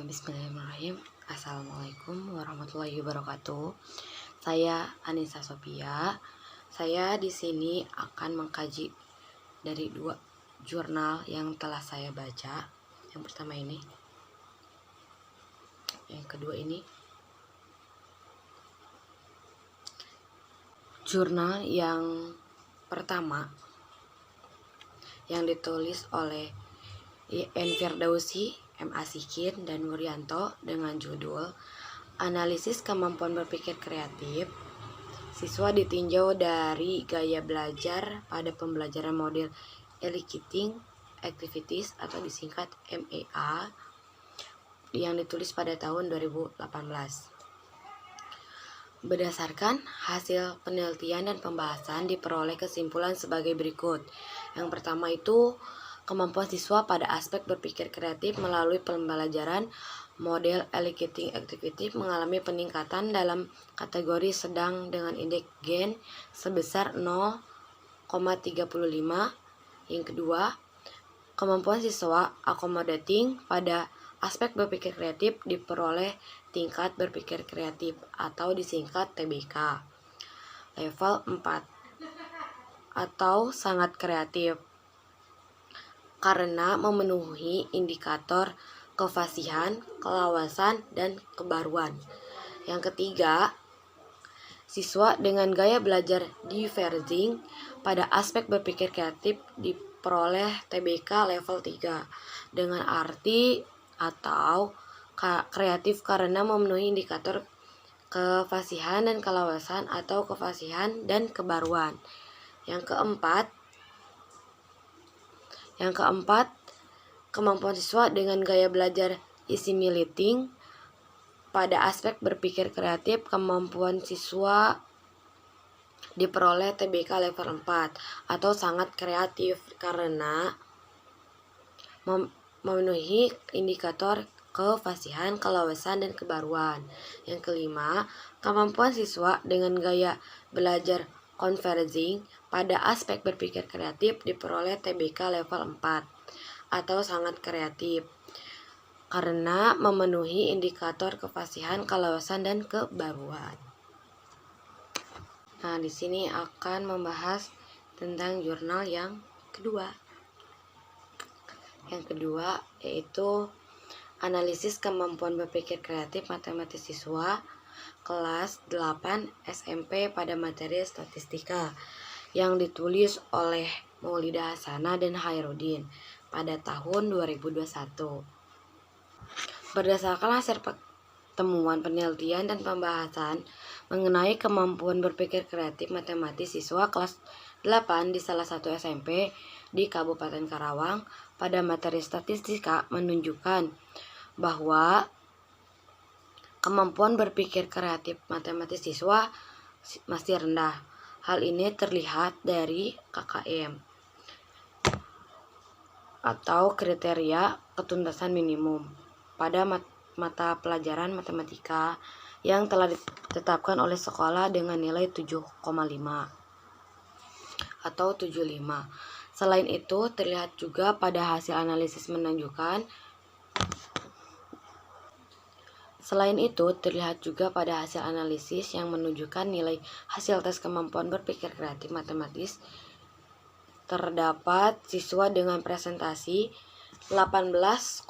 Bismillahirrahmanirrahim. Assalamualaikum warahmatullahi wabarakatuh. Saya Anissa Sophia. Saya di sini akan mengkaji dari dua jurnal yang telah saya baca. Yang pertama ini, yang kedua ini. Jurnal yang pertama yang ditulis oleh I.N. Firdausi, M. Asikin, dan Wuryanto dengan judul Analisis Kemampuan Berpikir Kreatif. Siswa ditinjau dari gaya belajar pada pembelajaran model Eliciting Activities atau disingkat MEA yang ditulis pada tahun 2018. Berdasarkan hasil penelitian dan pembahasan diperoleh kesimpulan sebagai berikut. Yang pertama itu kemampuan siswa pada aspek berpikir kreatif melalui pembelajaran model Eliciting Activity mengalami peningkatan dalam kategori sedang dengan indeks gen sebesar 0,35. Yang kedua, kemampuan siswa accommodating pada aspek berpikir kreatif diperoleh tingkat berpikir kreatif atau disingkat TBK level 4 atau sangat kreatif karena memenuhi indikator kefasihan, kelawasan, dan kebaruan. Yang ketiga, siswa dengan gaya belajar diverging pada aspek berpikir kreatif diperoleh TBK level 3 dengan arti atau kreatif karena memenuhi indikator kefasihan dan kelawasan atau kefasihan dan kebaruan. Yang keempat, kemampuan siswa dengan gaya belajar assimilating pada aspek berpikir kreatif, kemampuan siswa diperoleh TBK level 4 atau sangat kreatif karena memenuhi indikator kefasihan, kelawasan, dan kebaruan. Yang kelima, kemampuan siswa dengan gaya belajar converging pada aspek berpikir kreatif diperoleh TBK level 4 atau sangat kreatif karena memenuhi indikator kefasihan, kelawasan, dan kebaruan. Nah, di sini akan membahas tentang jurnal yang kedua. Yang kedua yaitu analisis kemampuan berpikir kreatif matematis siswa kelas 8 SMP pada materi statistika yang ditulis oleh Maulidah Hasanah dan Hairudin pada tahun 2021. Berdasarkan hasil temuan penelitian dan pembahasan mengenai kemampuan berpikir kreatif matematis siswa kelas 8 di salah satu SMP di Kabupaten Karawang pada materi statistika menunjukkan bahwa kemampuan berpikir kreatif matematis siswa masih rendah. Hal ini terlihat dari KKM atau kriteria ketuntasan minimum pada mata pelajaran matematika yang telah ditetapkan oleh sekolah dengan nilai 7,5 atau 75. Selain itu, terlihat juga pada hasil analisis menunjukkan yang menunjukkan nilai hasil tes kemampuan berpikir kreatif matematis terdapat siswa dengan presentasi 18,75%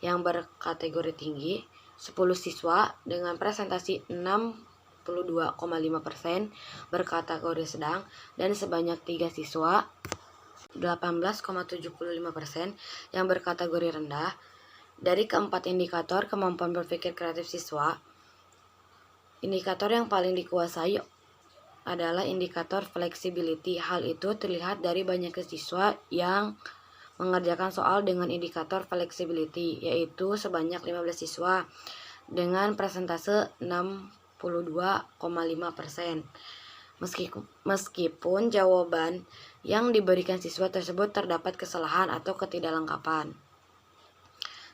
yang berkategori tinggi, 10 siswa dengan presentasi 62,5% berkategori sedang, dan sebanyak 3 siswa 18,75% yang berkategori rendah. Dari keempat indikator kemampuan berpikir kreatif siswa, indikator yang paling dikuasai adalah indikator flexibility. Hal itu terlihat dari banyaknya siswa yang mengerjakan soal dengan indikator flexibility, yaitu sebanyak 15 siswa dengan presentase 62,5%. Meskipun jawaban yang diberikan siswa tersebut terdapat kesalahan atau ketidaklengkapan.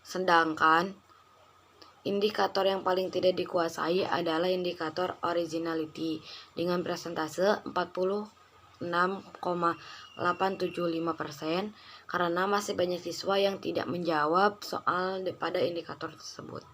Sedangkan indikator yang paling tidak dikuasai adalah indikator originality dengan presentase 45,5%. 6,875% karena masih banyak siswa yang tidak menjawab soal pada indikator tersebut.